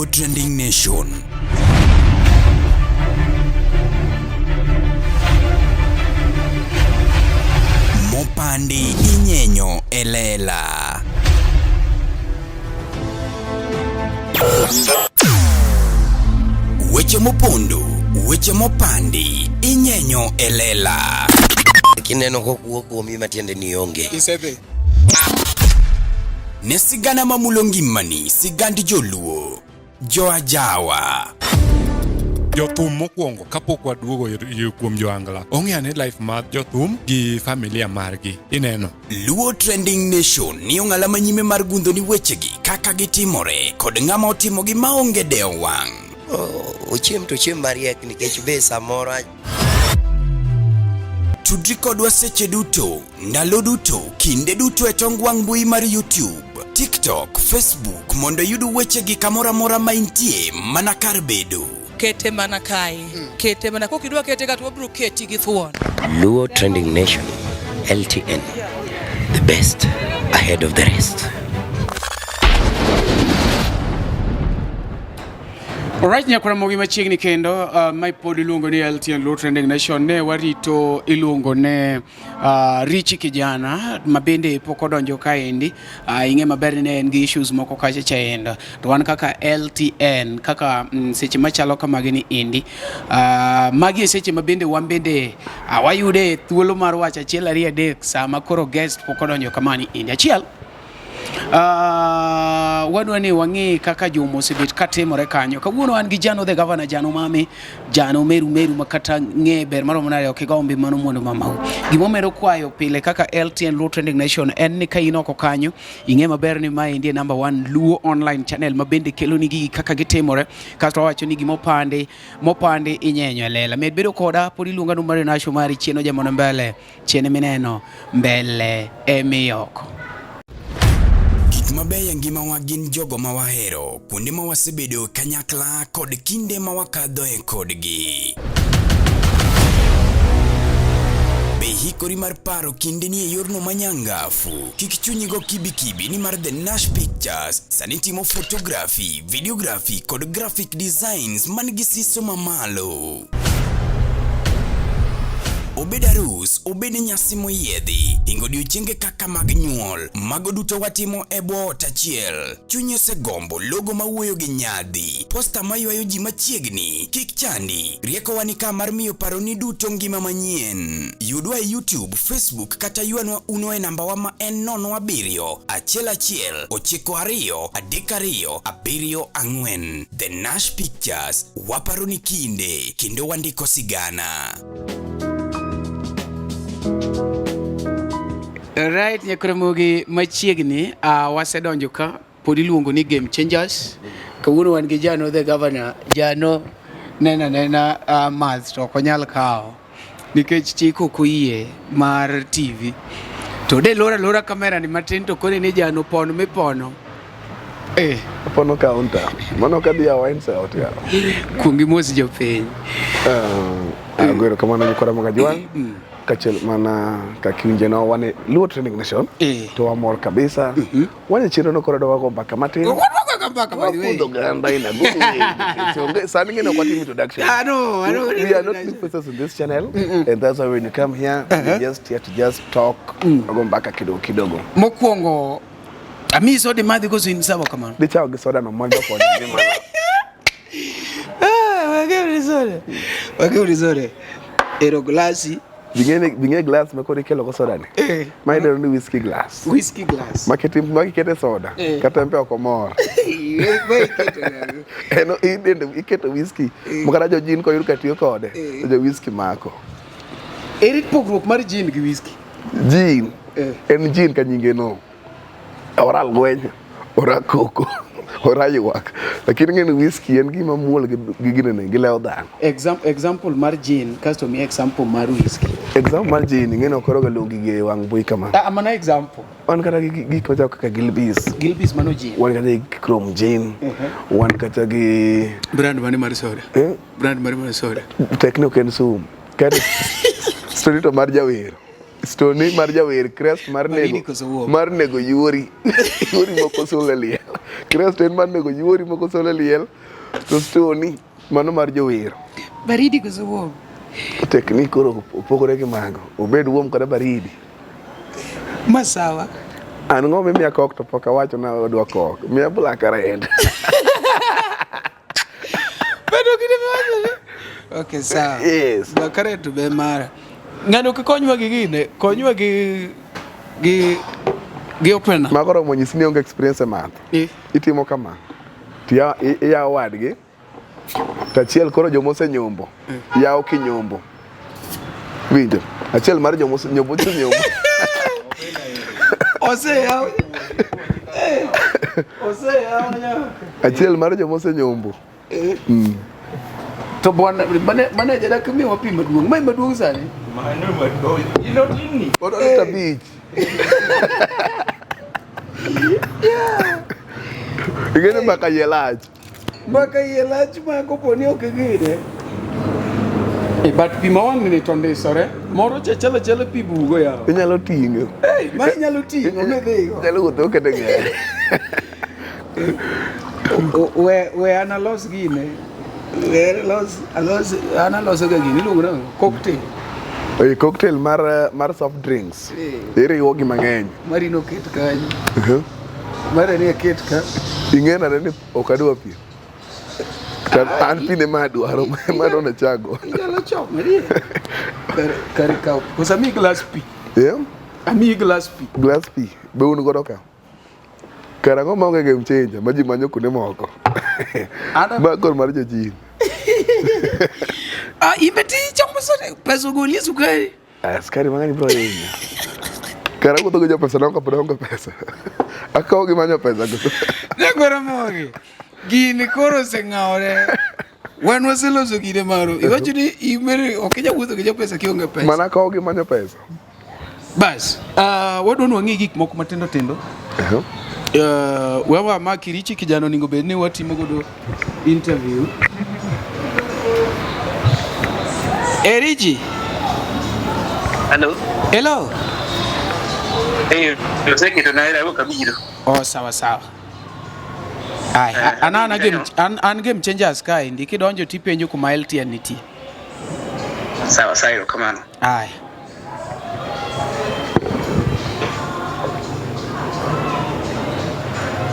Luo Trending Nation. Mopandi inyenyo elela. Weche mopondo, weche mopandi inyenyo elela. Kineno kokuok kuomi matiende ni onge. Isebe. Ne sigana mamulongi mani, sigandi joluo, joajawa. Jothum mokwongo kapok waduogo kuom joangla. Ong'eane life mar jothum gi familia margi. Ineno. Luo Trending Nation ni ong'ala manyime mar gundo ni wechegi kaka gitimore kod ng'ama otimogi maonge deo wang'. Ochiem to chiem mariek nikech be samoro Tudri kodwa seche duto, ndalo duto, kinde duto e tong wang' mbui mar YouTube, TikTok, Facebook mondo yudu wechegi kamora mora maintie mana kar bedo. Kete mana kai. Kete mana kokidwa kete ka to bro keti gi thuon. Luo Trending Nation, LTN, the best ahead of the rest. Alright, nyakura mogi machiegni kendo mai pod iluongo ni LTN Luo Trending Nation. Ne warito iluongo ne Richi kijana mabende pok odonjo kaendi. Ing'e maber ne en gi issues moko kacha chaenda. To wan kaka LTN kaka seche machalo kamagi ni indi. Magi seche mabende wambende wayude thuolo mar wacha achiel ariyo adek sama koro guest pok odonjo kamani indi. Achiel wadwa ni wang'i kaka jomo osebet katimore kanyo. Kawuono an gi Jano the Governor, Jano mame, Jano meru makata ng'e ber maromo nade ok igombi mano mondo mamau. Gimomero kwayo pile kaka LTN Luo Trending Nation en ni ka in oko kanyo ing'e maber ni mae ndiye number 1 Luo online channel mabende kelo nigi kaka gitimore kasto wacho ni mopande inyenyo lela. Med bedo koda pod iluonga numero na Shomari chieno jamono mbele chiene mineno mbele emiyoko. Mabeyo ngima wa gin jogo ma wahero, kuonde ma wasebedo kanyakla kod kinde ma wakadho e kodgi. Be hikori mar paro kinde ni e yorno manyangafu. Kik chunyigo kibi ni mar The Nash Pictures sani timo photography, videography kod graphic designs man gi siso mamalo. Obed arus, obed nyasi moyiedhi, ingo odiochienge kaka mag nyuol, mago duto watimo e bwo ot achiel. Chunyi osegombo logo mawuoyo gi nyadhi, posta maywayo ji machiegni, kik chandi, rieko wani ka mar miyo paroni duto ngima manyien. Yudwa e YouTube, Facebook kata yuanwa uno e namba wa ma en 07 11 92 32 74. The Nash Pictures, waparoni kinde, kendo wandiko sigana. Alright, nyakura mogi machiegni wasedonjo ka pod iluongo ni Game Changers. Kawuono wan gi Jano the Governor. Jano nena math to konyal kao nikech chiko koyie mar TV. To de lora kamera ni matin to kone ni Jano pono mipono. Pono counter. Mano kadia wine out ya. Kungi mosi jopiny. Agwero kamano nyakura magajuan. Kachel mana kakiunje na wane Luo Trending Nation to amor kabisa wane chiro no korado wako mpaka matin mpaka by the way ndo ganda ina so sani ngene kwa team introduction we are not new faces in this channel and that's why when you come here we just here to just talk go mpaka kidogo mokwongo amiso de madhi go sin sabo kamano de chao gisoda no mondo kwa ndima wage risore ero glasi Binge glass makori kelo ko soda ni. My don't do whiskey glass. Whiskey glass. Makete soda. Kata mpe okomor. Eno idende iketo whiskey. Mukara jo gin ko yuru katiyo kode. Jo whiskey mako. Erit pogruok mar gin gi whiskey. Gin. En gin ka nyinge no. Oral gwenya. Ora koko. Ora yuak. Lakini ngene whiskey en gima muol gi ginene gi lew dan. Example mar gin kasto mi example mar whiskey. Example mar gin ngene okoro ga logi ge wang boy kama. Amana example. On kata gi ko ja ka Gilbis. Gilbis mano gin. Wan kata Chrome gin. Wan kata gi brand mane mar soda. Brand mane mar soda. Techno Ken Sum. Kata story to mar jawer. Stony mar jawer Crest mar nego yuori moko solo liel. Crest en mar nego yuori moko solo liel. To Stony mano mar jawer. Baridi koso wuom. Teknik koro opogore gi mago. Obed wuom kada baridi. Masawa. An ng'o miya kok to pok awacho na odwa kok. Miya black red. Okay, sawa. Yes. Bakare to be mara. Ngano ke konywa gi gine, konywa gi opena. Makoro mo nyisi ni onge experience e math. Itimo kama. Tia ya wadgi. Tachiel koro jomose nyombo. Yawo kinyombo. Winjo. Achiel mar jomose nyombo. Ose yawo nya. Achiel mar jomose nyombo. To bwana mane jada kumi wapi maduong. Mai maduong sani. Mano maduong. Ilo tini. Odo ta beach. Igene mbaka yelach. Mbaka yelach ma koponi okigire. But pi mawang ni tonde sore. Moro chela pi bugo ya. Inyalo tingo. Ma inyalo tingo medhigo. Inyalo wuotho kete ng'e. We analos gine. Analoso ga gini iluongo nang'o? Cocktail. Cocktail mar soft drinks. Iriwo gi mang'eny. Mari no ket kanyo. Mari ne ket ka. Ing'ena ni ok adwa pi. An pi ne madwaro na chago. Inyalo chok mari. Kari kaw. Kosa mi glass pi. Ami glass pi. Glass pi. Be un godo ka. Karango maonge game changer ma ji manyo kuonde moko. Ma kor mar jojin. Imeti chamo sore pesa goli sukari. Sukari mang'eny bro yinya. Karango to jo pesa nongo podongo pesa. Akawo gi manyo pesa go. Ne gora mogi. Gini koro seng'aore. Wan waseloso gine maro. Iwacho ni imere okija wuotho gi jo pesa kionge pesa. Mana akawo gi manyo pesa. Bas, wadwa ni wang'i gik moko matindo tindo. Wewa makirichi kijana ningo bedni watimo godo interview. Richi. Hello. Hey, yo sé que tú no eres algo camino. Oh, sawa. Ai, an game changers kai ndiki donjo tipenjo kuma LTN nitie. Sawa, come on. Ai.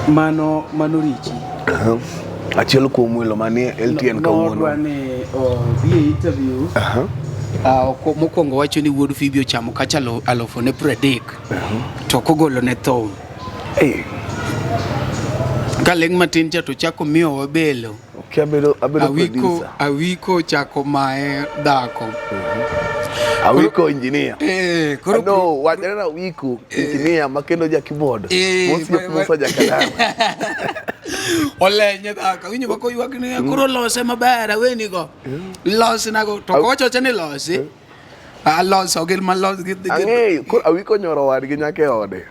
Mano Richi. Achiel kuom welo manie LTN kawuono. No wane bi interview. Mokwongo wacho ni wuod Fibi ochamo kacha alofo ne 30. To kogolo ne thon. Kaleng matin cha to chako miyo wabelo. Abedo producer. Awiko chako mae dhako. Awiko engineer. No, wajana na Awiko engineer makendo ja keyboard. Mosi ja kalama. Ole nyaka winyo bako ywak ni koro lose maber aweni go. Lose nago to kocho chane lose. Lose ogel malos gi. Ang'e koro Awiko nyoro wadgi nyake ode.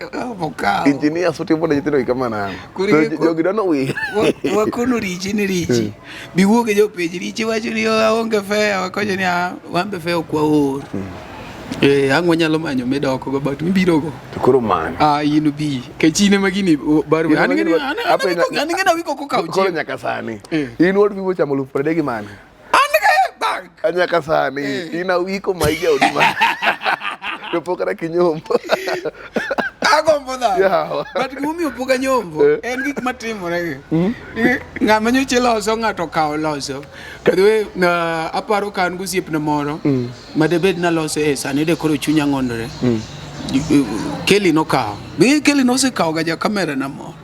Engineer sotimo ne nyithindo kama nang. Jogi dono wi. Wakono Richi ni Richi. Biwuoge jo page Richi wacho ni aonge fea wakocho ni wambe fea kwa oro. Ang'o nyalo manyo medoko go but mibiro go. To koro man. Inu bi. Kechine magini baru. An ngena Awiko ko kauchi. Koro nyaka sani. In wuod Fibi ochamo lup 30 gi mane? Anyaka sani ina Awiko maija oduma. Pokara kinyombo. Agombo da. But gumi opoga nyombo. En gik matimore. Ng'ama nyoche loso ng'ato kawo loso. Kadwe na aparo kan gosiep na moro. Madebed na loso sani de koro chunya ng'ondore. Kelly no kawo. Kelly no se kawo ga ja kamera na moro.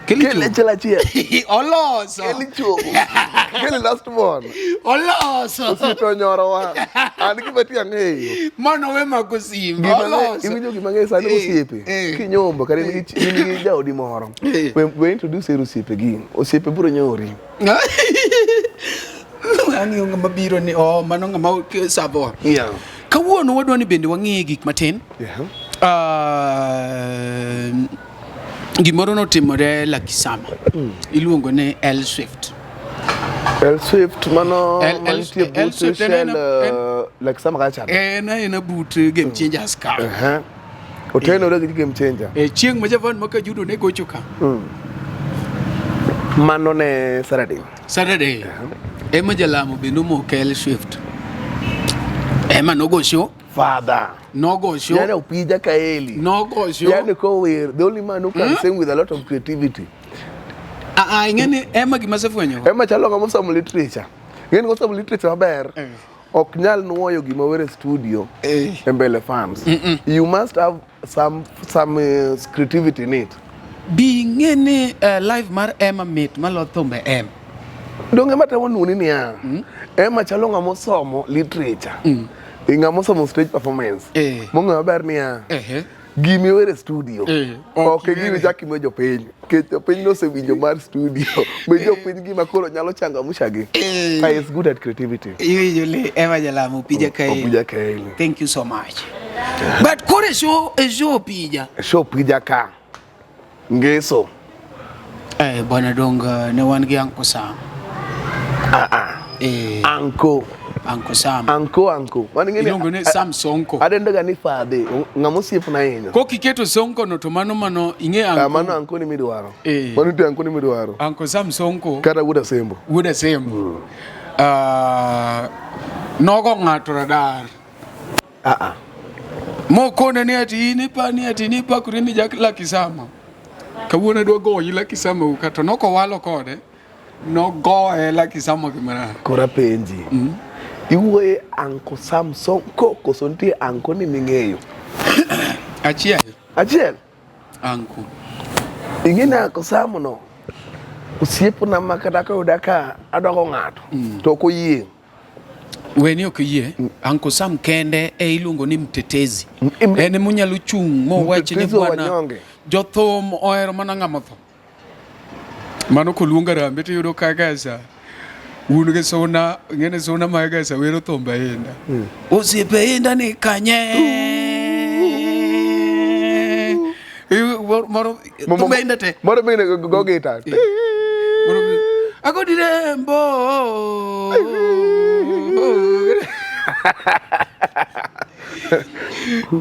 Kelly chela chia. Oloso. Kelly chuo. Kelly last one. Oloso. Osito nyoro wa. An gi beti ang'eyo. Mano we makosimba. Oloso. Iwinjo gima ng'eyo sani osiepe. Kinyombo kare ni jaodi moro. We introduce osiepe gi. Osiepe biro nyori. Ani onga mabiro ni mano ng'ama sabo. Yeah. Kawuono wadwa ni bende wang'e gik matin. Gimoro notimore Lakisama. Iluongo ne L Swift. L Swift mano mantie but like sama ka chan. na but game changers ka. Otenore gi game changer. Chieng ma Javan maka judo ne gocho ka. Mano ne Saturday. Ema Jalamo be no more Kelly Swift. Ema no go show. Father. No go show. Yani upija kaeli. No go show. Yani ko we're the only man who can sing with a lot of creativity. Ngene Ema gimasefwenyo. Ema chalo kama some literature. Ngene ko some literature maber. Ok nyal nuoyo gima were studio mbele fans. You must have some creativity in it. Being any live mar Ema meet malotho em. Donge mata wonu ni ya. Ema chalo ngamo somo literature. Ngamo somo stage performance. Mongo maber ni ya. Gimi were studio. Ok gimi chaki mo jopiny. Ke jopiny no se winjo mar studio. Be jopiny gima koro nyalo changamusha gi. I is good at creativity. Usually Ema Jalamo pija kaeli. Thank you so much. But kore show pija. Show pija ka. Ngeso. Bwana Donga ne wan gi Uncle Sam. Uncle Sam. Uncle. Mani ngene. Ilongo ne Sam Sonko. Adendaga ni fathe. Ngamusiep na hinyo. Ko kiketo Sonko no to mano inge Uncle. Mano Uncle ni midwaro. Mano te Uncle ni midwaro. Uncle Sam Sonko. Kata wuda sembo. Nogo ng'ato radar. Mokone ni ati ni pa kurini jakla kisama. Kawuono dwa goyi la kisama ukato noko walo kode. No goe la kisama kimana. Kora penji. Iwe Uncle Sam Sonko koso ntie Uncle ni ming'eyo. Achiel. Uncle. Ingine Uncle Sam no. Usiepo na makata ka udaka adoko ng'ato. To ko yie. Weni ok yie. Uncle Sam kende iluongo ni mtetezi. Ene munyalo chung mo wachi ni bwana. Jothum ohero mana ng'ama tho. Mano koluonga rambe to yudo kagasa. Un ge sona ngene sona magasa wero thomba enda. Osiepe enda ni kanye. Moro thomba enda te. Moro mine go guitar. Moro ako dirembo.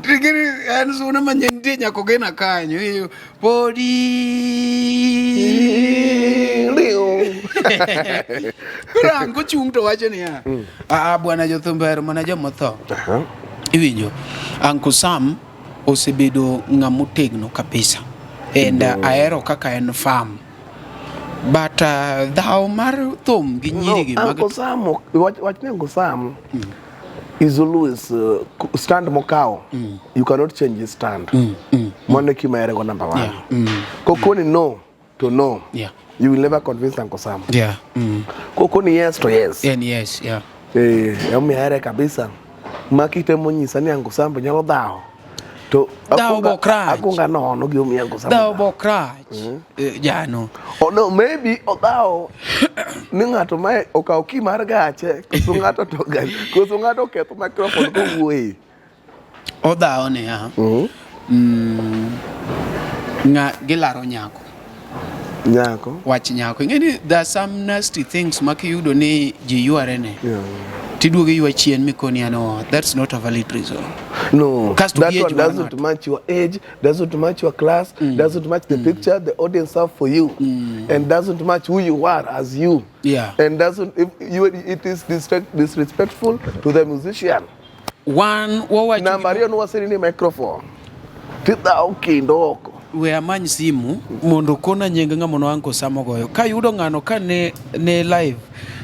Trigiri anso na manyende nyako gena kanyo hiyo podi rango chungto wacho ni ya bwana Jothumber mana jomotho iwinjo Uncle Sam osebedo ng'amotegno kabisa and aero kaka en farm but thou mar thum gi nyiri gi mag Uncle Sam watch me Uncle Sam is always stand mokao. You cannot change his stand. Mone kima ere go number 1. Kokoni no to no. You will never convince Uncle Sam. Kokoni yes to yes. And yes, yeah. Yami ere kabisa. Makite monyisa ni Uncle Sam nyalo dao. To akunga no gi omi Uncle Sam. Dao bokrach. Jano. Oh no, maybe odao ni ng'ato ma okaw ki mar gache koso ng'ato to gache koso ng'ato ketho microphone ko wuoyi odao ne gilaro nyako wach nyako ingeni there are some nasty things makiyudo ni ji yuare ne tiduogo ywa chien mikoni ano that's not a valid reason. No, that one doesn't match your age, doesn't match your class, doesn't match the picture the audience have for you, and doesn't match who you are as you. And it is disrespectful to the musician. Mario no was in the microphone. Tita okindoko. We amany simu mondo kona nyenge ng'amono Uncle Sam ogoyo. Ka yudo ng'ano ka ne live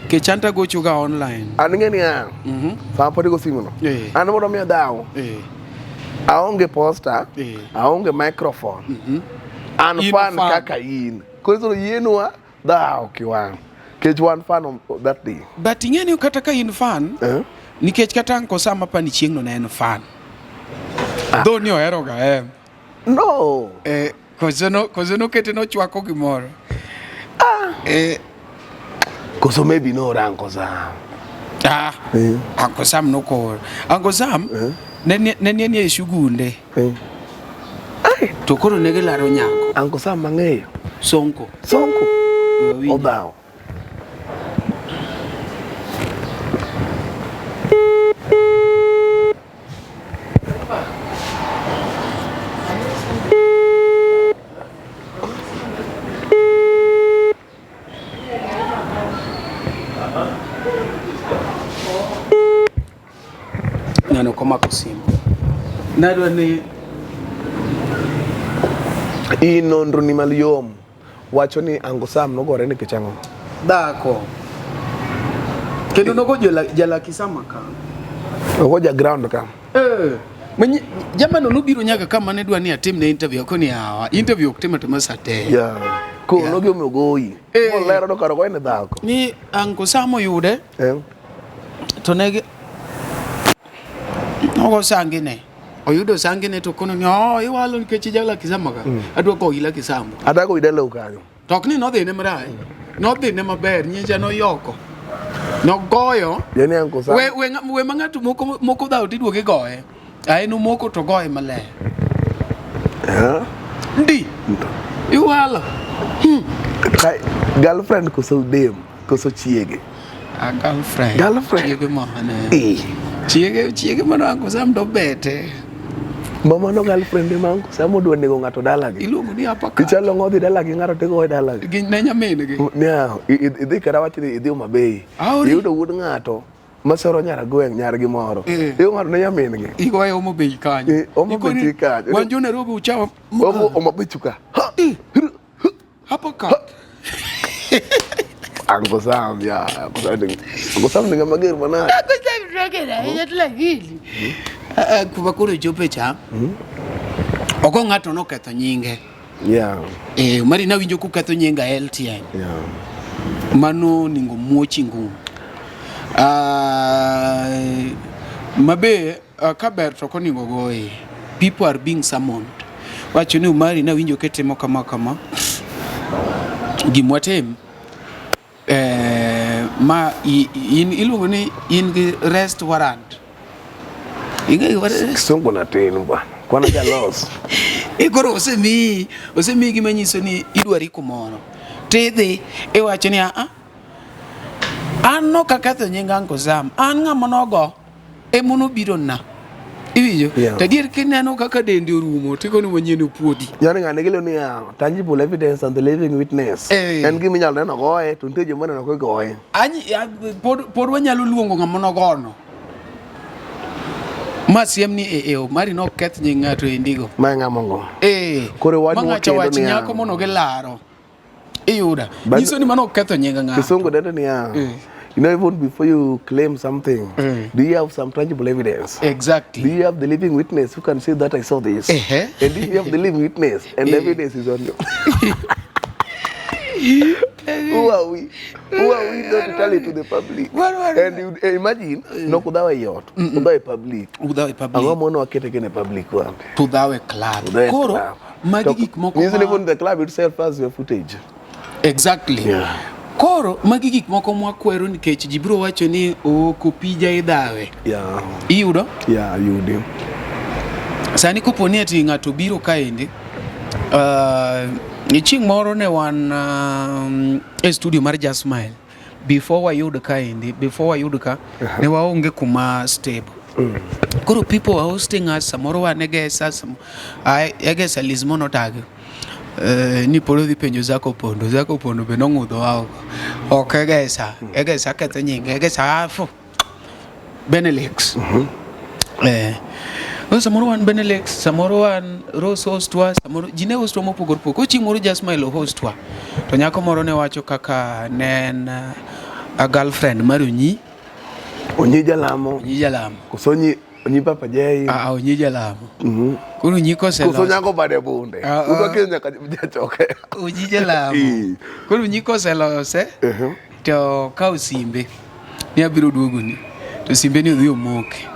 ke chanta gocho ga online. An ng'eni ya. Podi go simu no. An mondo mi dao. Aonge poster, aonge microphone. An fan kaka in. Koso yenwa dao kiwan. Kech one fan of that day. But ing'eni kata ka in fan, nikech kata Uncle Sam apa ni chieng no na en fan. Do ni ohero ga No. Koso no kete no chwako gimoro. Koso maybe no Uncle Sam. Uncle Sam no ko. Uncle Sam ne e shugunde. To koro ne gilaro nyako. Uncle Sam mang'eyo. Sonko. Odao. omako simu. Nadwa ni nonro ni maliyom wacho ni Uncle Sam nogore nikech ang'o? dhako kendo nogo jalaki sama ka Ogo ja ground ka. Jamano nobiro nyaka kama ne dwa ni atim ne interview ko ni hawa interview ok tim atema sate. Ko nogi omogoyi. Molero do karo ko ne dhako. Ni Uncle Sam oyude. To negi ogo sangine. Oyudo sangine to kono ni iwalo nikech jalaki sama ka. Adwa ko ila kisambo. Adako idelo kanyo. Tok ni nodhi ne mara. Nodhi ne maber nyecha no yoko. Nogoyo. Yani Uncle Sam. We mang'ato moko dhaw tiduoke goye. Aino moko to goye maler. Ndi. Iwalo. Kai girlfriend koso dem koso chiege. A girlfriend. Chiege mahane. Chiege mano Uncle Sam do bete. Mama no girlfriend ma Uncle Sam odwa nego ng'ato dalagi. Iluongo ni apaka. Ichalo ng'odhi dalagi ng'ato te goye dalagi. Gi ne nyamin gi. Nya idhi kara wach ni idhi Umabei. Iyudo wuod ng'ato masoro nyara gweng' nyar gi moro. Iyo ng'ato ne nyamin gi. Igoye Umabei kanyo. Umabei kanyo. Wanjo Nairobi uchawa. Umabei chuka. Apaka. Uncle Sam ya. Uncle Sam ni ngamager mana. Uncle Sam rogera yatla gili. Kuba kuro jope cha. Ogo ng'ato no ketho nyinge. Mari na winjo ku ketho nyinga LTN. Mano ningo muochi ngum. Mabe kaber to koningo goe. People are being summoned. Wacho ni mari na winjo ketemo kama. Gimwatem. Ma iluongo ni in gi rest warrant. Songo na tin bwana. Kwana jalos. Koro osemi gima nyiso ni idwari kumoro. Tidhi iwacho ni an no kaketho nyinga Uncle Sam. An ng'ama nogo emono biro na. Iwinjo? Tadier kineno kaka dendi orumo tiko ni manyien opuodi. Yani ng'ane gilo ni tangible evidence and the living witness. En gima inyalo neno goye to nitie joma neno goye. Pod wanyalo luongo ng'ama nogono. Masiem ni mari no keth nying ng'ato endigo. Ma ng'amongo. Koro wanyalo wach nyako mono gilaro. Iyuda. Nyiso ni mano ketho nying ng'ato. Kisongo dende ni you know, even before you claim something, do you have some tangible evidence? Exactly. Do you have the living witness who can say that I saw this? And if you have the living witness and evidence is on you. Who are we not to tell it to the public? And you imagine, no kudawa yot, kudawa public. Anga mono akete kene public wampe. Kudawa club. Koro, magi gik moko. Means even the club itself has your footage. Exactly. Koro, magi gik moko mwakwero nikech ji biro wacho ni kopija idhawe. Iyudo? Iyudo. Sani koponi ati ng'ato biro kaendi, chieng' moro ne wan e studio mar Just Smile. Before wayud ka, ne waonge kuma stable. Koro people were hosting us, samoro wan egesa, egesa Lizmono tagi. Ni polo dhi penjo Zako Pondo be nong'udho wa ok egesa ketho nyinge egesa afu Benelix. Samoro wan Benelix, samoro wan Rose hostwa, samoro jine hostwa mopogor poko. Chieng' moro Just Smile hostwa. To nyako moro ne wacho kaka nen a girlfriend mar Onyi Jalamo. Koso Onyi Papa Jay. Onyi Jalamo. Koro Onyi koselos. Koso nyako bade bunde. Udo Kenya ka jachoke. Onyi Jalamo. Koro Onyi koselose. To kaw simbe. Ni abiro duogoni. To simbe ni odhi omoke.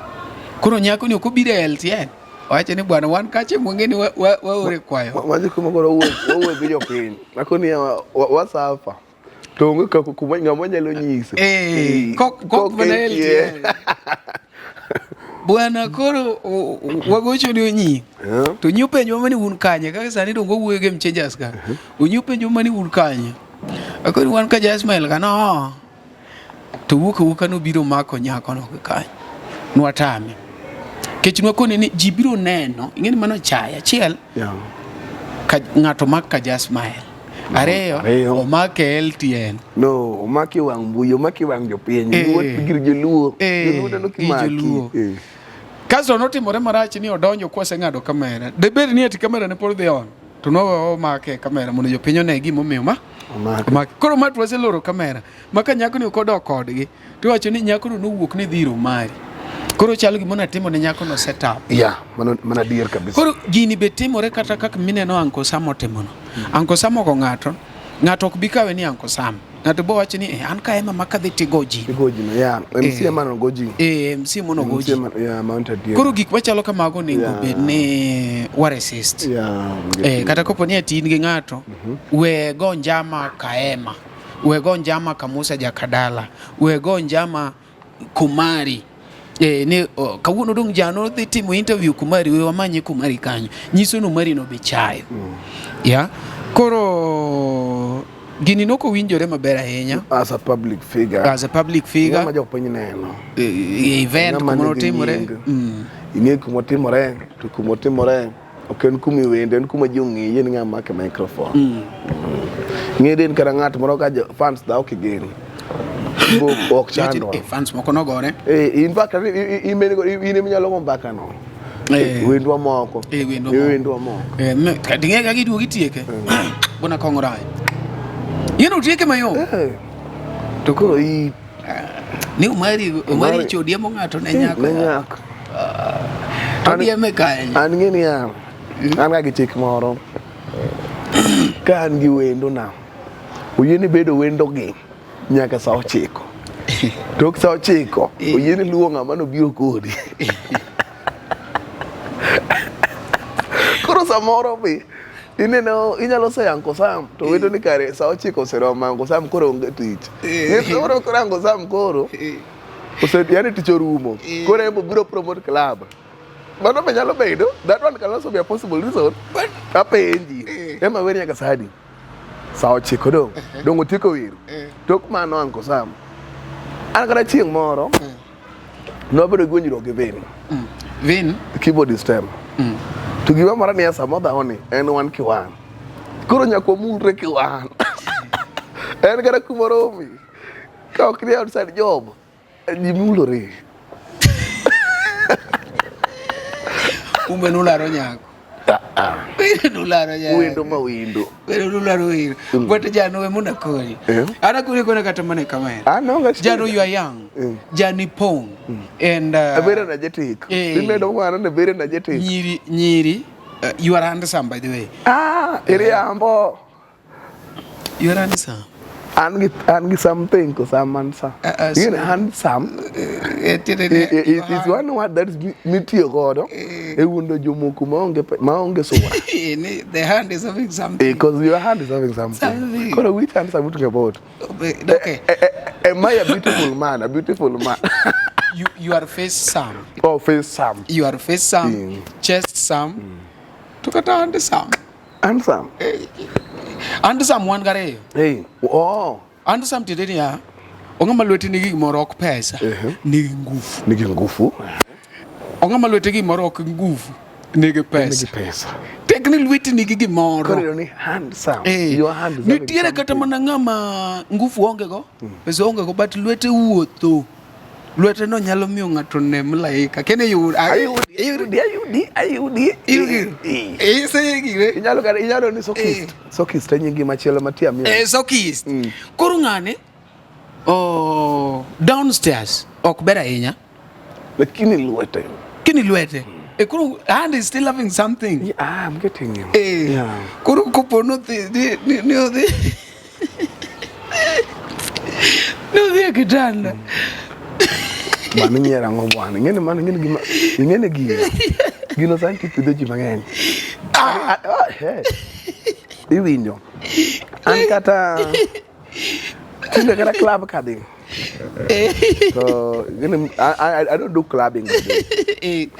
Koro nyako ni okobiro LTN. Wache ni bwana wan kache mwangeni waore kwayo. Waje kuma koro uwe gi jopiny. Nakoni wasafa. To onge kuma ng'ama nyalo nyiso. Kok mana LTN. Bwana koro wagocho ni Onyi. To nyupenjo mani un kanye kaka sani dongo wuoyo game changers ka. Unyupenjo mani un kanye. Akoni wan ka Just Smile kana. To wuka no biro mako nyako no kanye. Nwatame. Kech nwakone ni jibiro neno, ingeni mano chaya, chiel, ng'ato mak ka Just Smile. Areyo, omake LTN. No, omake wang' mbuyi, omake wang' jopiny. Luo tigir joluo. Joluo neno kimaki. Kasto notimore marach ni odonjo kwase ng'ado kamera. Debed ni ati kamera ne pod dhi on. To no make kamera mondo jopiny one gima omiyo ma. Koro ma twase loro kamera. Maka nyako ni okodok kodgi. To wacho ni nyako no wuok ni dhiro mari. Koro chalo gima natimo ne nyako no setup. Yeah, mana dier kabisa. Koro gini be timore kata kaka mineno Uncle Sam otimono. Uncle Sam ogo ng'ato ok bi kawe ni Uncle Sam. Ng'ato bo wacho ni an ka ema makadhi tigoji. Tigoji no ya. MC ema no goji. MC mono goji. Yeah, mounted deer. Koro gik machalo kamago nego bed ni war assist. Yeah. Kata kopo ni atin gi ng'ato we go njama kaema. We go njama kamusa jakadala. We go njama kumari. Ne kawuono dong jano dhi timo interview kumari we wamanye kumari kanyo. Nyiso no mari no be chayo. Yeah. Koro gini noko winjore maber ahinya as a public figure ng'ama jok piny neno event kumotimore ing'e kumotimore to kumotimore ok en kuma iwende en kuma ji ong'iye ni ng'ama make microphone ng'e den kata ng'at moro ka fans dhaw kigeni ok chando fans moko nogore in fact in eminyalo go mbaka no wendwa moko kati ng'e ka giduogo gitieke bona kongorai yeno tieke mayo to koro ni umari chodiemo ng'ato ne nyako todieme kae an ng'eni an ga gi chik moro ka an gi wendo na oyieni bedo wendo gi nyaka sa 9 tok sa 9 oyieni luwo ng'ama no biro kodi koro samoro be ineno inyalo sa Uncle Sam to wendo ni kare sa 9 oseromo Uncle Sam koro onge tich koro Uncle Sam koro yani tich orumo koro ebo biro promote club mano be nyalo bedo that one can also be a possible reason but apenji ema weri nyaka sadi sa 9 dong otiko wiro tok mano Uncle Sam an kata chieng' moro nobedo gonjro gi Vin keyboardist to gima mara ni asa modha oni en wan kiwan koro nyako mulre kiwan en kata kumoromi ka ok ni outside job ji mulore nularo nyako nularo nyako wendo ma wendo nularo wendo but jano we muna kori ana kuri kona kata mane kamera jano you are young jani pong and very energetic imedo mwana ne very energetic nyiri you are handsome by the way iriambo you are handsome and something ko samansa you know handsome is one word that is mitiyo godo e wundo jomoko maonge sura the hand is having something because your hand is having something koro which hand are we talking about okay am I a beautiful man you are face Sam you are face Sam chest Sam tukata handsome handsome one gare handsome tideni ya ongama lweti nigi gimoro ok pesa nigi ngufu ongama lweti gimoro ok ngufu nigi pesa tekni lweti nigi gimoro koro ni handsome your hand is nitiere kata mana ng'ama ngufu onge go pesa onge go but lwete wuotho lwete no nyalo miyo ng'ato ne malaika kene ayudi inyalo ni sokist nyingi machielo matia mi sokist koro ng'ane downstairs ok ber ahinya lakini lwete koro hand is still having something I'm getting you koro kopo no odhi kitanda mano nyera ngo bwana ngene gino santi pidho ji mang'eny iwinjo an kata kinde kata club kadhi so I don't do clubbing and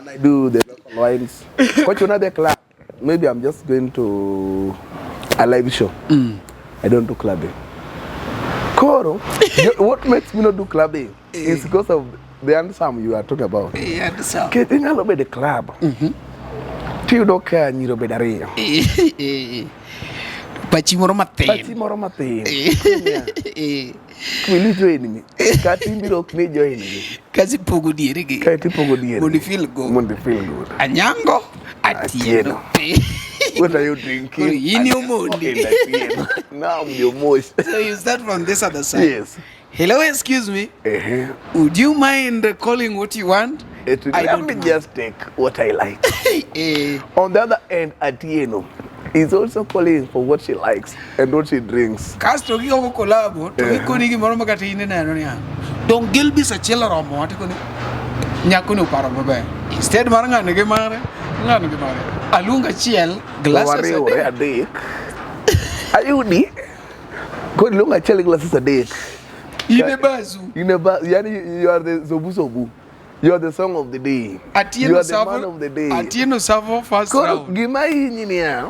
I do the local wines coach another club maybe I'm just going to a live show I don't do clubbing Koro, what makes me not do clubbing is because of the handsome you are talking about. Handsome. Kete nyalo be the club. Tiyo doka nyiro be dario. pachi moro pachi matin. moro matin. Will you join me? Kati biro kne join me. Kasi pogo diere gi. Kati pogo diere. Mondi feel good. Mondi feel good. Anyango. Atieno. What are you drinking? In your mondi. Now you're moist. So you start from this other side. Yes. Hello, excuse me. Would you mind calling what you want? Let me just take what I like. On the other end, Atieno is also calling for what she likes and what she drinks. Castro ki ko collabo to ko ni gi moro makati ine na no ya. Don gilbi sa chela romo ati ko ni nyako no paro mabe. Instead mar ngane ge mare. Alunga chiel glasses a day. Ayudi. Ko lunga chiel glasses a day. Ine bazu. Yani you are the zobu. You are the song of the day. You are the man of the day. Atieno savo first round. Gima nyini ya.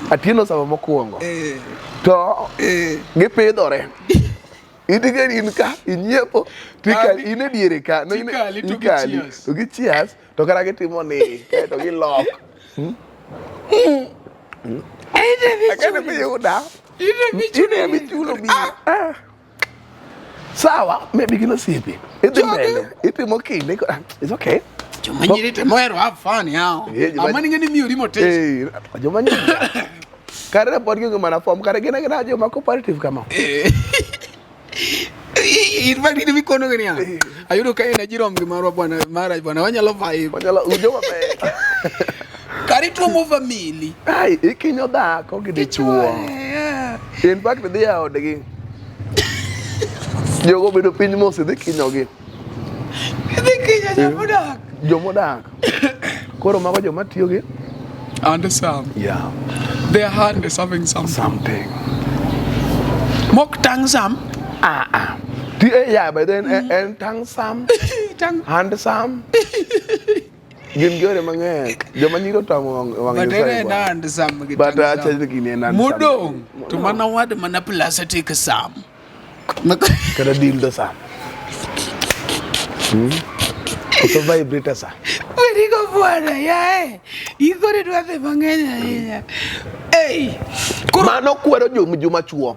Atieno savo mokuongo. To gipidhore. Itige inka inyiepo tikal ine diere ka no ine ikali to gi cheers to kara gitimo ni to gi lock. Akana pe yuda. Ine bichulo bi. Sawa, maybe gina sipi. Itimo kinde. It's okay. Jomanyiri te moero have fun yao. Amani ngani mi urimo test. Jomanyiri. Kare pod gi mana form kare gina joma cooperative kama. Irfan ini mikono gani ya. Ayudo kai na jirom gi marwa bwana wanyalo vibe. Wanyalo ujoma be. Kari tu mo family. Ai ikinyo dhako gi dichuo. In fact they are odgi. Jogo bedo piny mos dhi kinyogi. Dhi kinyo jomodak. Koro mago joma tiyo gi and some. Yeah. Their hand is having something. Mok tang sam. Ti yeah, but then and tang sam. Hand sam. Gin gore mang'eny. Joma nyiro tamo wang but then hand sam. But acha gine nan. Mudo. To mana wad mana plastic sam. Kada dildo sam. Oto vibrator sam. Where go bwana ya igore dwathe mang'eny ahinya. Hey. Mano kwero joma chuo.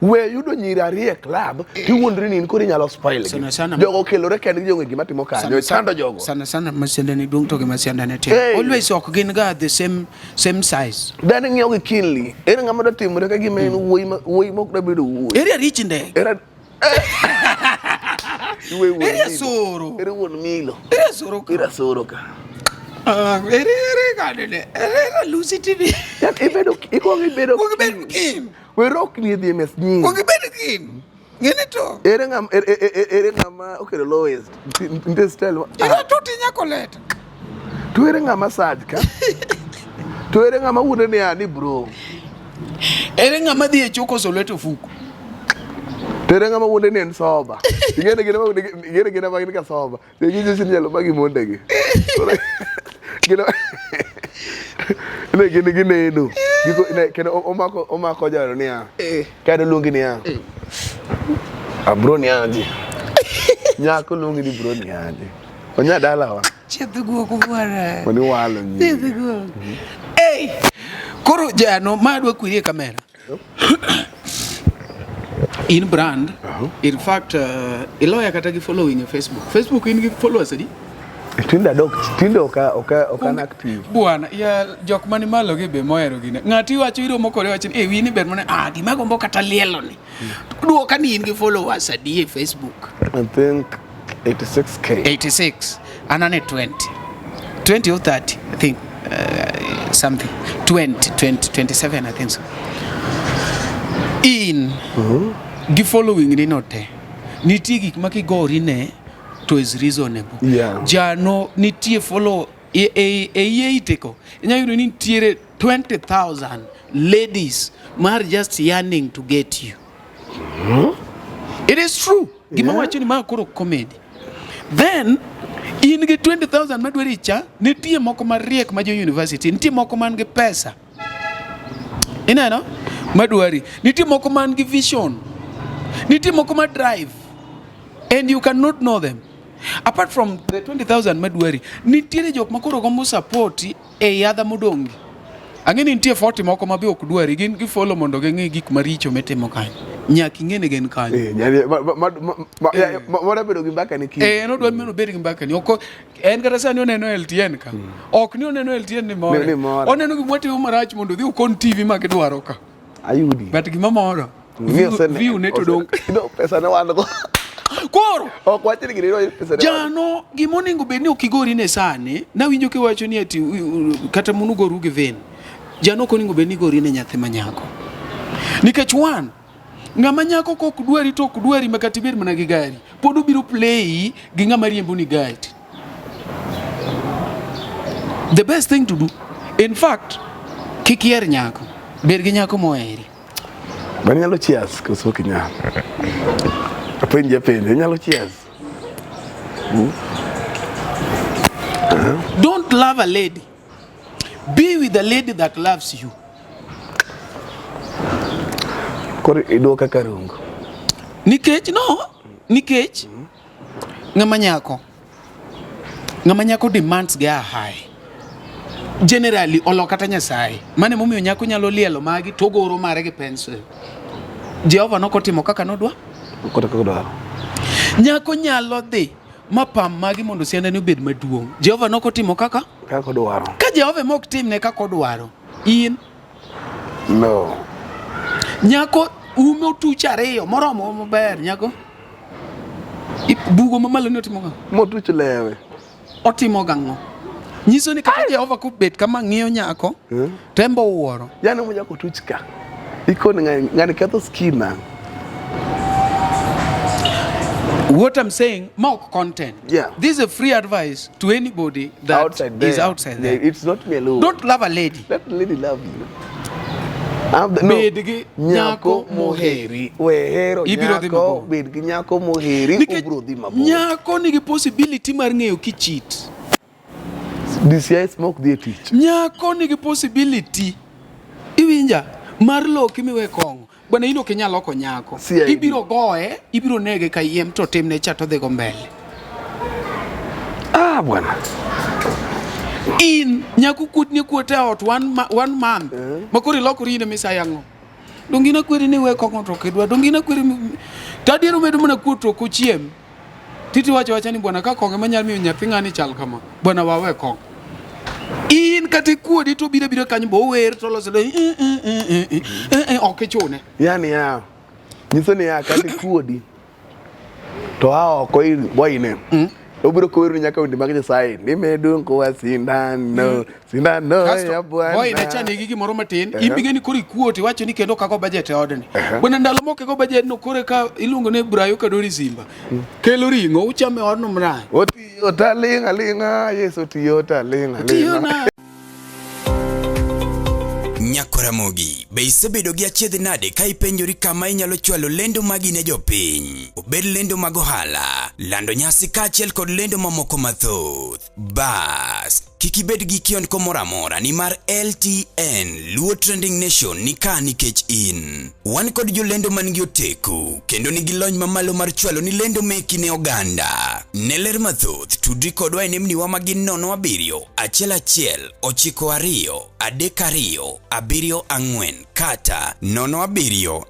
We yudo nyiri ariyo e club tiwuondri ni in koro inyalo spoil gi. Jogo kelore kendgi jonge gima timo kanyo chando jogo. Sana masianda ni dung to gi masianda ne te. Always ok gin ga the same size. Dan ng'iyo gi kinli. Ere ng'ama do timore ka gima en wuoyi mok da bedo wuoyi. Ere rich ndege. Ere soro. Ere wuon milo. Ere soro ka. Ere soro ka. Ere ka dele. Ere Lucy TV. Ya ibedo kin. We rock ni the mes ni. Ko gibedo kin. Ngene to. Ere ng'ama okelo lowest. Inte style. Ere to tinya koleta. To ere ng'ama sad ka. To ere ng'ama wuonde ni ani bro. Ere ng'ama dhi e choko soleto fuku. To ere ng'ama wuonde ni en soba. Ingene gina magin ka soba. Tegijo sinyalo magi mondegi. Gine no. Kene omako jaro niya. Kado lungi niya. Bro niyaji. Nyako lungi ni bro niyaji. Onya dala wa. Chethu guoko bwana. Oni walo nyi. Chethu guoko. Hey. Koro jano madwa kurie kamera. In brand. In fact, iloya kata gi following Facebook. Facebook in gi followers adi? Tindo oka active. Bwana ya jok mani malo gi be moero gine. Ng'ati wacho iromo kore wacho ni wini ber mana gima gombo kata lielo ni. Duoka ni in gi followers adi e Facebook. I think 86k. 86. Anane 20 or 30 I think something 27 I think so. In gi following ni note. Niti gik makigori ne to is reasonable. Yeah. Jano nitie follow iteko. Inyayudo ni tiere 20,000 ladies mar just yearning to get you. It is true. Gima wacho ni ma koro comedy. Then in ge 20,000 madwari cha nitie moko mariek ma jo university, nitie moko man ge pesa. Ineno madwari, nitie moko man ge vision. Nitie moko ma drive. And you cannot know them. Apart from the 20,000 madwari, nitiere jok makoro gombo support e yadha modongi. Ang'eni nitie 40 moko ma be ok dwari gin gifollow mondo ging'e gik maricho mitimo kanyo. Nyaka ing'e ni gin kanyo. Mora bedo gi mbaka ni kiny. En odwa meno bedo gi mbaka ni. Ok en kata sani oneno LTN ka. Ok ni oneno LTN ni moro. Oneno gima timo marach mondo dhi ukon TV ma gidwaro ka. Ayudi. But gima moro. View ne to dong. Pesa ne wan go. Koro ok wach ni gini pesa ne jano gimonego bed ni okigori ne sani nawinjo kiwacho ni ati kata munu goru gi ven jano konego bed ni gori ne nyathi manyako nikech wan ng'ama nyako kok dwari to ok dwari makati bed mana gi gari pod obiro play gi ng'ama riembo ni gari. The best thing to do in fact kikier nyako bed gi nyako moheri bani nyalo cheers koso kinyalo penje nyalo cheers. Don't love a lady, be with a lady that loves you. Kori idoka karungo Nikech ng'ama nyako demands ga high generally olo kata Nyasaye mane momiyo nyako nyalo lielo magi to goro mare gi pencil. Jehova nokotimo kaka nodwa. Nyako nyalo dhi mapam magi mondo sianda ni obed maduong'. Jehova nokotimo kaka odwaro. Ka Jehova mok timne kaka odwaro in no. Nyako ume tuch ariyo moromo maber nyako bugo mamalo ni otimo ga motuch lewe otimo gang'o nyiso ni kaka Jehova kubet kama ng'iyo nyako tembo wuoro jana mo nyako tuch ka ikon ngani ketho skina. What I'm saying, mock content. Yeah. This is a free advice to anybody that is outside there. It's not me alone. Don't love a lady. Let the lady love you. Bedgi nyako moheri. Wehero Ibiro dhi nyako, mabor. bedgi nyako moheri, ubiro dhi mabor. Nyako nigi possibility mar ng'eyo kichit. DCI smoke dhi e tich. Nyako nigi possibility. Iwinja mar loki miwe kong'o. Bwana ino kinyalo loko nyako. Ibiro goe, ibiro nege ka yiem to timne cha to dhi go mbele. Bwana. In nyako kutni kuote ot one month. Makori lokori ine misaya ng'o. Dongina kweri ni we kong'o to kidwa. Dongina kweri tadiero medo mana kuoto kochiem. Titi wacha ni bwana ka kong'o manyal miyo nyathi ng'ani chal kama. Bwana wawe kong'o. In kati kuodi to biro kanyo bo wer to loso ok chune. Yani ya. Nyiso ni ya kati kuodi. To hao ko boyine. Obiro koweru nyaka wende mag Nyasaye ni medung ko sindano ya bwana. Boy na chani gigi moro matin ibige ni kori kuoti wacho ni kendo kako budget e odni. Bwana ndalo moko go budget no kore ka iluongo ne Brayo Kadori Simba. Kelo ringo uchame odno mra. Otiyo talinga Yesu tiyo talinga. Nyakoramogi, be isebedo gi achiedh nade ka ipenjori kama inyalo chwalo lendo magi ne jopiny. Obed lendo mag ohala, lando nyasi kaachiel kod lendo mamoko mathoth. Bas, kik ibed gi kionko moro amora ni mar LTN Luo Trending Nation ni ka nikech in. Wan kod jolendo man gi oteku kendo nigi lony mamalo mar chwalo ni lendo meki ne oganda. Ne ler mathoth tudri kodwa e nembniwa magin 07 11 92 32 74 kata 07 02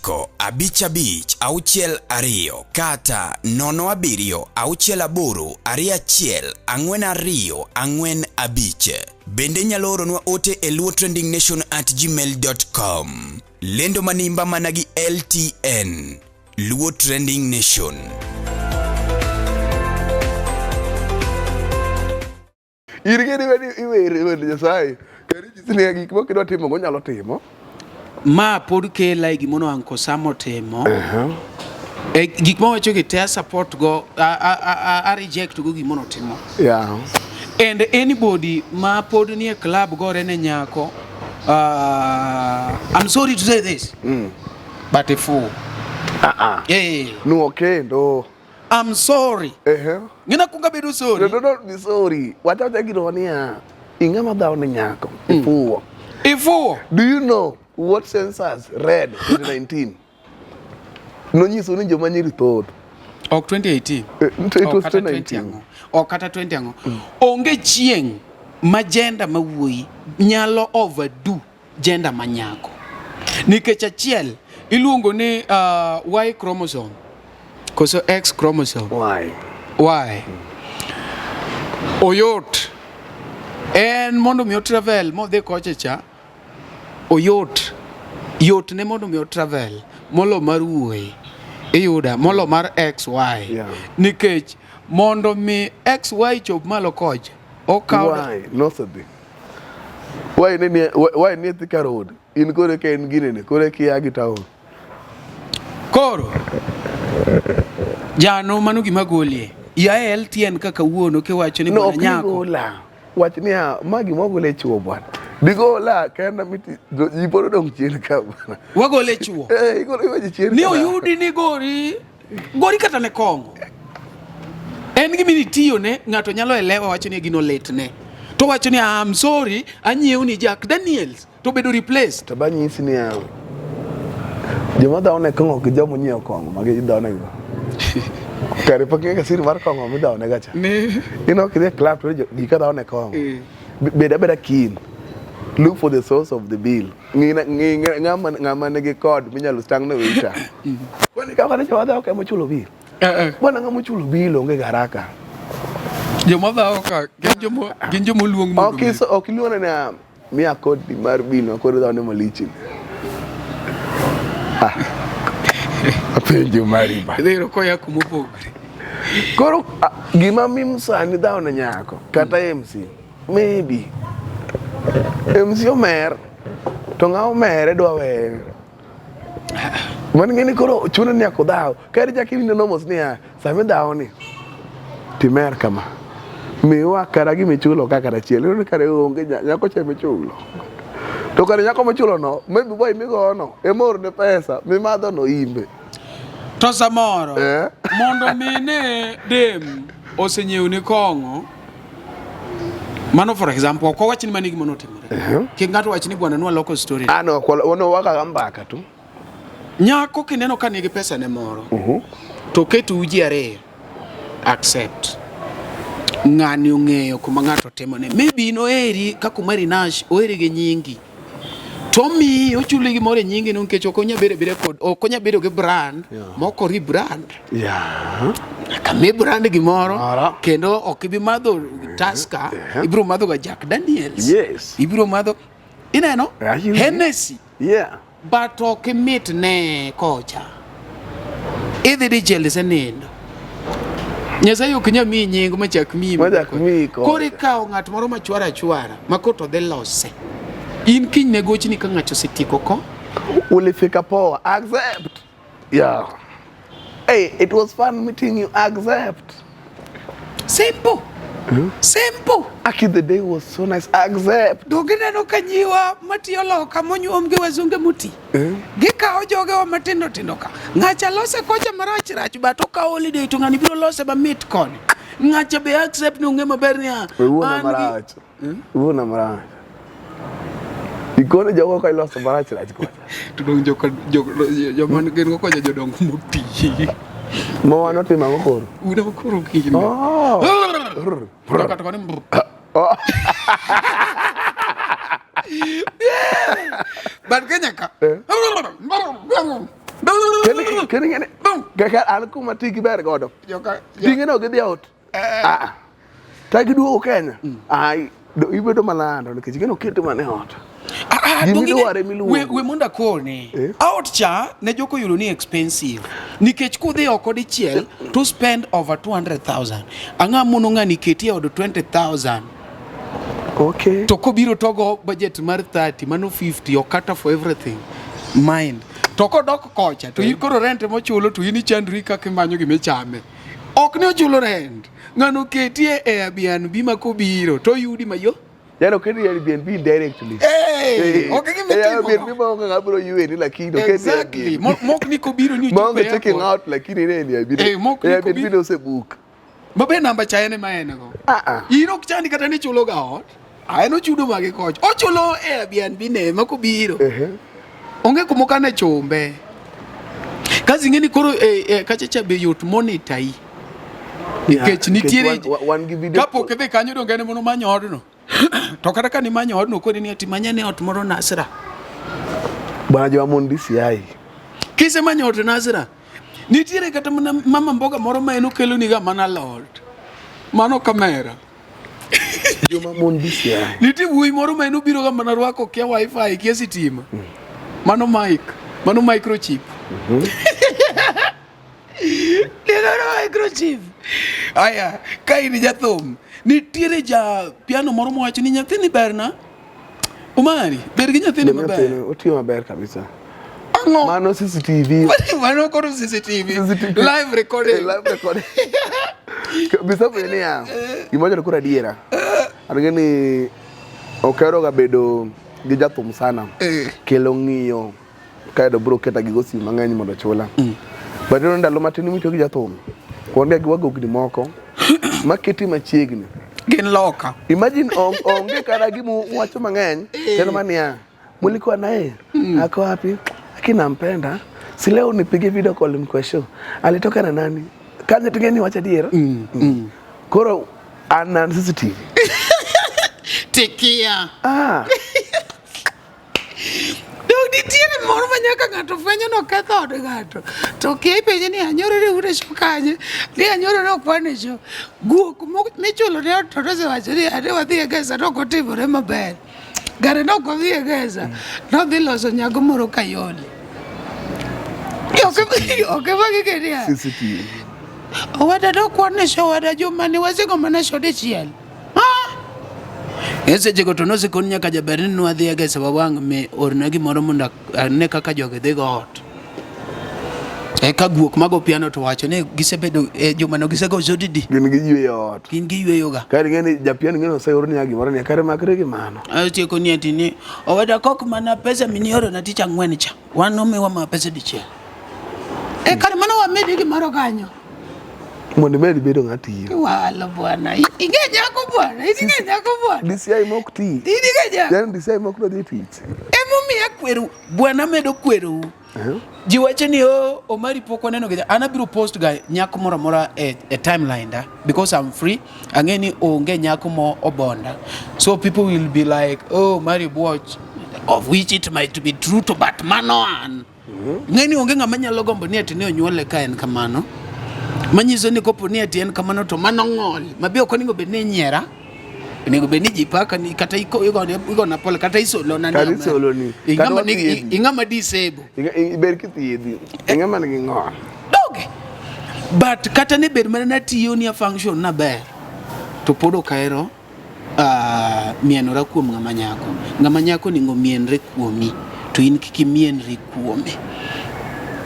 39 55 62 kata 07 68 21 42 bende nyalo oronwa ote e luotrendingnation@gmail.com. Lendo manimba managi LTN Luo Trending Nation. Irigeni iwe Nyasaye. Kari jisini gik moko kidwa timo go nyalo timo. Ma pod kela gimono anko samo temo. Gik ma wacho ke te support go a reject go gimono timo. Yeah. And anybody ma pod ni e club gore ne nyako I'm sorry to say this. But a fool. Yeah. No okay do. I'm sorry. Ngina kunga bedo sorry. No be sorry. Wacha gironia. Ingama daw ne nyako. Ifuo. Ifuo. Do you know what census read 2019? No nyiso ni joma nyiri thoth. Ok 2018. It was 2019. O kata 20 ango. Onge chieng ma gender ma wuoyi nyalo overdo gender ma nyako. Nikech achiel iluongo ni Y chromosome koso X chromosome. Y. Oyot. En mondo mi travel modhi kocha cha. Oyot. Yot ne mondo mi travel molo mar wuoyi. Iyuda molo mar XY. Nikech mondo mi XY chop malo kocha. Why? No sabi. Why ni Thika Road? In kore ke en gine ne kore ki agi town. Koro. Jano mano gima golie. Ya LTN kaka wuono ke wacho ni bwana nyako. No gola. Wach ni magi mogole chuo bwana. Digola kenda miti jiporo dong chien ka bwana. Wagole chuo. Igolo waje chien. Ni oyudi ni gori kata ne kongo. En gimi tiyo ne ng'ato nyalo elewa wacho ni gino late ne. To wacho ni I'm sorry anyiew ni Jack Daniels to bedo replaced. To banyisi ni joma dawo ne kongo ki jomo nyiew kongo magi dawo ne go. Kare pakke ka sir mar kongo mi dawo ne gacha. Ne. Ino kide clap to gi ka dawo ne kongo. Beda kin. Look for the source of the bill. Ngama ne gi code minyalo stang ne wita. Wani ka kana chwa dawo ka mo chulo bill. Bwana ngamo chulo bill onge garaka. Joma dawo ka gin jomo luong mo. Okay, so okiliona na mi akodi mar bill akodi dawo ne malichin. Apenjo mari ba. Dero ko ya kumopogre. Koro gima mimsani dawo na nyako kata MC maybe MC omer to ng'awo mere dwa we. Man ngeni koro chuno ni akodawo kare jakini no mos ni same dawo ni timer kama miwa kara gi michulo kaka rachiel ni kare onge nyako che michulo to kare nyako michulo no maybe boy migono emor ne pesa mimadho no imbe to samoro mondo mine dem osenyiew ni kongo mano for example ko wachni manigi mono timore ki ngato wachni bwana nwa local story ano ono waka gambaka tu nyako kineno ka nigi pesa ne moro to ketu uji are accept ng'ani ong'eyo kuma ng'ato timo ne maybe no eri ka kumari nash oeri gi nyingi to mi ochuli gi more nyingi no nkech okonya bere kod okonya bedo gi brand moko ri brand kame brand gi moro kendo okibi madho Tusker ibro madho ga Jack Daniels ibro madho ineno Hennessy but okimit ne kocha idhi di jelse nindo Nyasaye okinya mi nying machak mi kori kao ng'at moro machwara chwara makoto dhe lose in kiny ne gochni ka ng'ato setiko ko ulifika poa accept hey it was fun meeting you accept simple simple aki the day was so nice accept dogineno kanyiwa matiyo loka monyuom gi wazunge muti gikawo jogewa matindo tindo ka ng'acha lose kocha marach but okawo holiday to ng'ani biro lose ba mit koni ng'acha be accept ni ung'e maber ni uwuna marach ikone jogo ka iloso marach kocha to dong joman gen ko jodong muti mo wano tima ngokoro uda ngokoro kino kata kone ban kenya ka kene ngene gaka an kuma tigi ber godo dinge no gidhi out tagi duogo Kenya ai ibedo malando nikech gino keto mane ot we monda kone out cha ne joko yulo ni expensive nikech kudhi oko dichiel to spend over 200,000 anga mono ngani keti od 20,000 okay to kobiro togo budget mar 30 mano 50 okata for everything mind to kodok kocha to ikoro rent mochulo to ini chandri kaka manyo gimechame ok ne ochulo rent ngano keti e Airbnb makobiro to yudi mayo yano kedi Airbnb directly okay gimetimo Airbnb mo ngabro yueni lakini kedi exactly mok ni kobiro ni mo checking out lakini ne Airbnb no se book mabe namba cha ene maene go ino kichani kata ni chulo ga ot ayano chudo mage koch ochulo Airbnb ne makobiro onge kumokane chombe kazi ngeni koro kachacha be yot monitor nikech nitiere wan gi video kapo kidhi kanyo dongene mono manyo odno To kata ka ni manyo odno koni ni ati manyane ot moro Nasra. Bwana jwa mon DCI. Kise manyo ot Nasra. Nitiere kata mama mboga moro ma en okelo ni ga mana lot. Mano kamera. Joma mon DCI. Nitie wuoyi moro ma en obiro ga mana rwako kia wifi kia sitima. Mano mic, mano microchip. Neno microchip. Aya, ka in jathum, nitiere ja piano moro mowacho ni nyathini berna. Umari, ber gi nyathini maber. Otiyo maber kabisa. Mano CCTV. Mano koro CCTV. Live recording. Live recording. Bisa bene ya. Imoja kura diera. Argeni okero ga bedo gi jathum sana. Kelo ng'iyo kaedo bro keta gi gosi mang'eny mondo chula. Badiro ndalo matin mito gi jathum. Kuonde gi wago gni moko. Maketi machiegni. Gin loka. Imagine onge kara gi wacho mang'eny. Tena mania. Mulikuwa naye. Ako wapi? Nampenda. Si leo nipige video call mkwesho. Alitoka na nani? Kanya tingeni wacha diera. Koro ana CCTV. Tekia. Nitiere moro manyaka ng'ato fwenyo no ketho od ng'ato. To kia ipenje ni anyoro re ure sho kanye. Ni anyoro no kwane sho. Guok michulo ne ot to wacho ni ade wadhi e gesa to kotimore maber. Gare no kodhi e gesa. No dhi loso nyago moro Kayole. Okay, bagi kenia. CCTV. Owada do kwane sho wada juma ni wasigo mana sho dichiel. Ese jego to no se kon nyaka jaber ni wadhi e gesa wang me orna gimoro mondo ne kaka joge dhi go ot. Ka guok mago piano to wacho ni gisebedo juma no gisego jodidi. Gin gi yweyo ot. Gin gi yweyo ga. Kare ngeni japiano ngeno se orni agi moro ni kare makre gi mano. Tieko ni ati ni owada kok mana pesa minioro na ticha ng'wen cha. Wan omiwa ma pesa dichiel. Kare mano wamedi gimoro kanyo. Mondo medi bedo ng'ati. Wala bwana. Inge nyako bwana. Inge nyako bwana. DCI mok ti. Inge nyako. Yani DCI mok no dhi tich. Miya kweru. Bwana medo kweru. Ji wacho ni Omari pok waneno ga. Anabiro post ga nyako moro mora e timeline da because I'm free. Angeni onge nyako mo obonda. So people will be like, "Oh, Omari watch." Of which it might be true to but manoan. Ngeni onge ngama nyalo gombo ni ati ne onyuole ka en kamano. Manyiso ni kopo ni ati en kamano to mano ng'ol. Mabe ok onego bed ni nyiera. Onego bed ni jipaka ni kata igo na pole kata isolo na Kata isolo ni. Ingama disable. Iber kithiedhi. Ingama ni ng'ol. Doge. But kata ne bed mana tiyo ni a function na ber. To podo kaero mienora kuom ngama nyako. Ngama nyako ni ngomienre kuomi. To in kiki mienri kuome.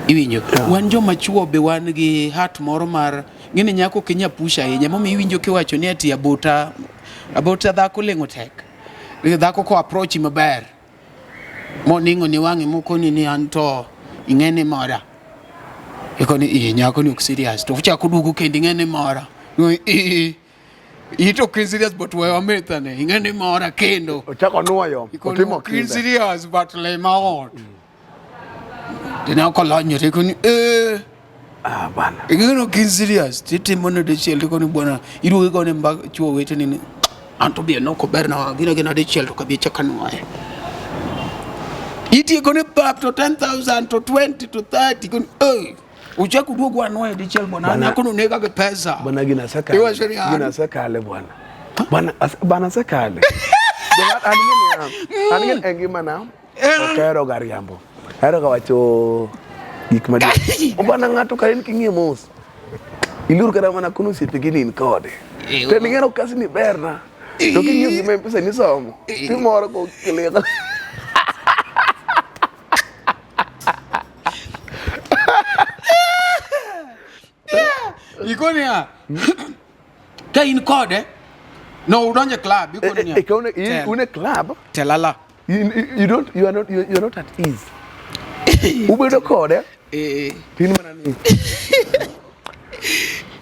Iwinjo. Wan joma chuo be wan gi hat moro mar ngini nyako kinya pusha ahinya. Momi iwinjo kiwacho ni ati abota dhako lengo tek. Dhako ko approach maber. Mo ningo ni wangi moko ni anto ingene mora. Iko ni nyako ni serious. To fucha kudugu kendi ngene mora. Ito serious but we amethane ingene mora kendo. Ochako nuoyo. Otimo serious but le maot. Dina ko lonyo te koni bana. Igino kin serious titi mono de chiel to koni bona iru ko ne mbag chuo wete ni anto bi no ko berna gina de chiel to ka bi chakanu ay. Iti ko ne pap to 10,000 to 20 to 30 koni uchaku duogo anwa de chiel bona na kono ne ka pesa. Bana gina saka. Gina saka le bwana. Bana saka le. Angen engima na. Okero gariambo. Hero ka wacho gik madi. Obana ng'ato ka en kingie mos. Ilur kada mana kuno sipigini in kode. Te ningero kasi ni berna. To kinyo gi pesa ni somo. Ti moro ko kelega. Ikonia. Ka in kode. No, udonje club ikonia. Une club. Telala. You are not at ease. Ubedo kode. Tin mana ni.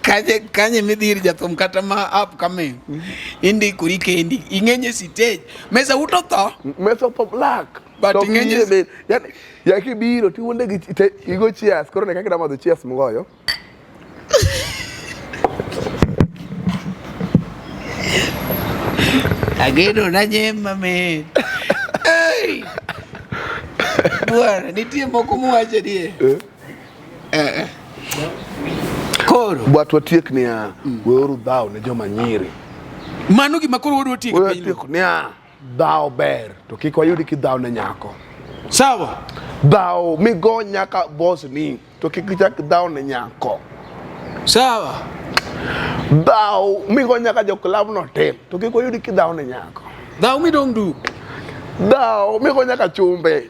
Kanye midhir jathum kata ma upcoming. Indi kuri kendi. Ingenye stage. Mesa uto tho. Mesa to black. But ingenye yani yaki biro ti wonde gi igo cheers. Koro ne kaka dama do cheers mgoyo. Ageno na nyema me. Hey. Bwana, nitie moko muwache die. Koro. Bwat watiek niya, weuru dhao ne joma nyiri. Mano gima koro wadwa tieko Weuru piny. watiek niya, dhao ber, to kik wayudi kidhao ne nyako. Sawa. Dhao migo nyaka boss ni, to kik ichak dhao ne nyako. Sawa. Dhao migo nyaka jo club no tem, to kik wayudi kidhao ne nyako. Dhao mi dong du. Dhao migo nyaka chumbe,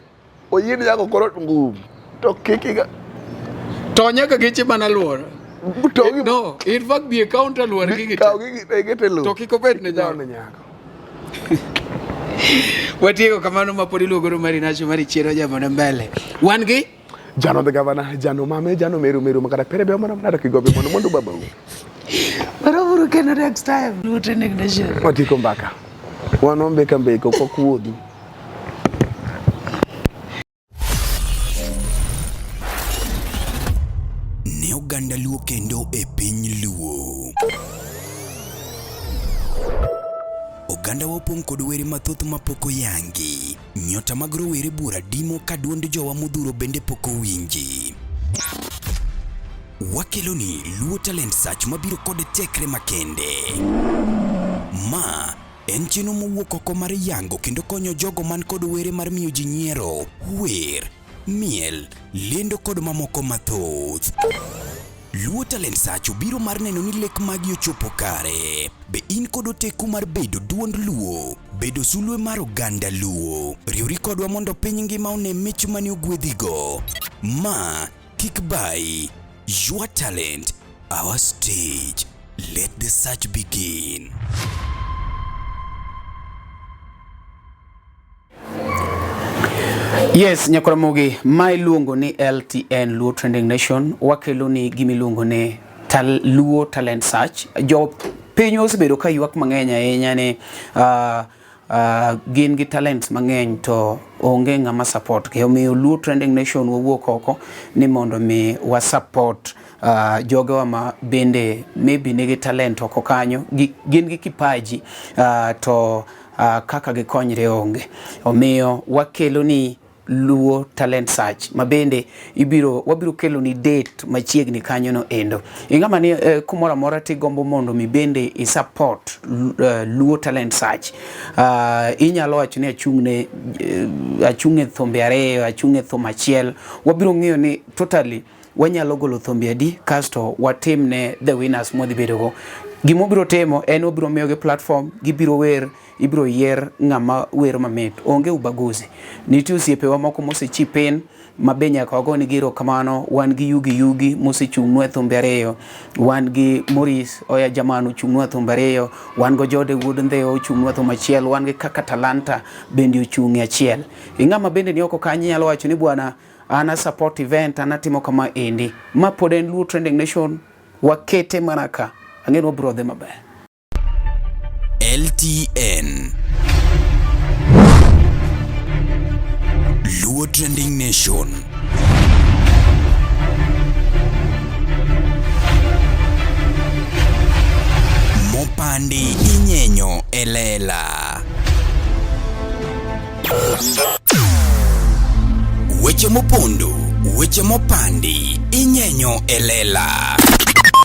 oyini nyako koro ngum, to kik iga. To nyaka geche mana luora. To No, in fact the account luora gi Kao geche. gite lu. To kik obed ne Dhao nyako. ne nyako. Watieko kamano ma pod iluongoro mari nacho mari chero jamana mbele. Wan gi Jano the governor, Jano mame, Jano meru makara pere be mana mana kigobe mondo baba. Baraburu kena next time. Luo trending nation. Watiko mbaka. Wanombe kambe ko kuodu. Ne oganda luo kendo e piny luo. Oganda wapong kod were mathoth mapoko yangi. Nyota mag rowere bura dimo ka duond jowa modhuro bende poko winji. Wakeloni Luo Talent Search mabiro kod tekre makende. Ma en chenro mowuok oko mar yango kendo konyo jogo man kod were mar miyo ji nyiero, wer, miel, lendo kod mamoko mathoth. Luo Talent Search biro mar neno ni lek magi ochopo kare. Be in kod oteku mar bedo duond Luo, bedo sulwe mar oganda Luo. Riwri kodwa mondo piny ngima one mich mani ogwedhigo. Ma kik bai. Your talent, our stage. Let the search begin. Yes, Nyakuramogi, my luongo ni LTN Luo Trending Nation, wakelo ni gimi luongo ni Luo Talent Search. Jo pinyo osebedo ka ywak mang'eny ahinya ni gin gi talents mang'eny to onge ng'ama support. Kaya omiyo Luo Trending Nation wawuok oko ni mondo mi wa support jogewa ma bende maybe nigi talent oko kanyo, gin gi kipaji to kaka gikonyre onge. Omiyo wakelo ni Luo Talent Search mabende wabiro kelo ni date machiegni kanyo no endo. Ingama ni kumora mora ti gombo mondo mi bende i support Luo Talent Search. Inyalo wacho ni achung'e thombe ariyo, achung'e thum achiel. Wabiro ng'iyo ni totally wanyalo golo thombe adi kasto watim ne the winners modhi bedo go. Gimo biro temo en obiro miyo gi platform, gibiro wer, ibiro yier ng'ama wer mamit. Onge ubaguzi. Nitie osiepewa moko mosechipin mabenya kawagoni giro kamano. Wan gi Yugi mosechung'nwa thumbe ariyo. Wan gi Morris Oya Jamanu ochung'nwa thumbe ariyo. Wan go Jode Wood Ndheo ochung'nwa thumbe achiel. Wan gi kaka Talanta bende ochung'e achiel. Ing'ama bende ni oko kanyi nyalo wacho ni bwana ana support event anatimo kama endi. Ma pod en Luo Trending Nation wakete manaka. Angeno bro dhe maber. LTN Luo Trending Nation. Mopandi inyenyo elela. Weche mopondo, weche mopandi inyenyo elela.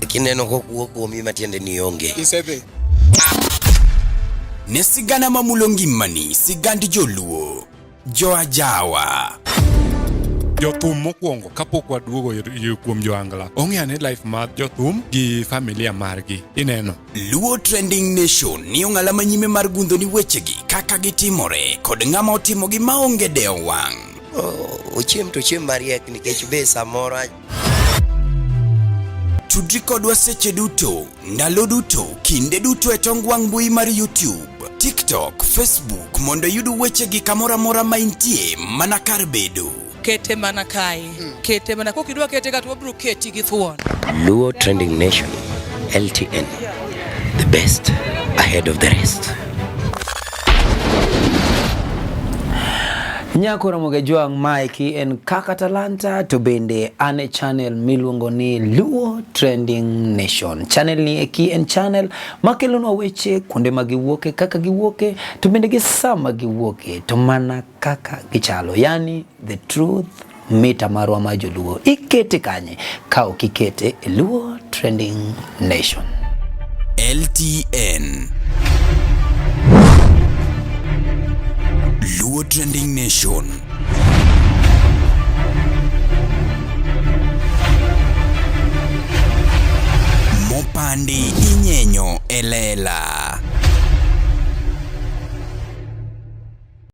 Kineno kokuo kuomi matiende ni onge. Isebe. Ne sigana mamulo ngimani, sigand joluo, joajawa. Jothum mokwongo kapok waduogo kuom joangla. Ong'e life mar jothum gi familia margi. Ineno. Luo Trending Nation ni ong'ala manyime mar gundho ni wechegi kaka gitimore kod ng'ama otimogi maonge deo wang'. Ochiem to chiem mariek nikech be samoro Tudri kodwa seche duto, ndalo duto, kinde duto e tong wang' mbui mar YouTube, TikTok, Facebook mondo yud wechegi kamora mora ma intie mana kar bedo. Kete mana kae. Kete mana kokidwa kete ka to wabiro keti gi thuon. Luo Trending Nation, LTN, the best ahead of the rest. Nyakoro moge Joang Maiki en kaka talanta to bende ane channel miluongo ni Luo Trending Nation. Channel ni eki en channel makelonwa weche kuonde ma giwuoke, kaka giwuoke, to bende gi sama giwuoke, to mana kaka gichalo. Yani the truth mita marwa ma joluo. Ikete kanye ka ok ikete Luo Trending Nation. LTN Luo Trending Nation. Mopandi inyenyo elela.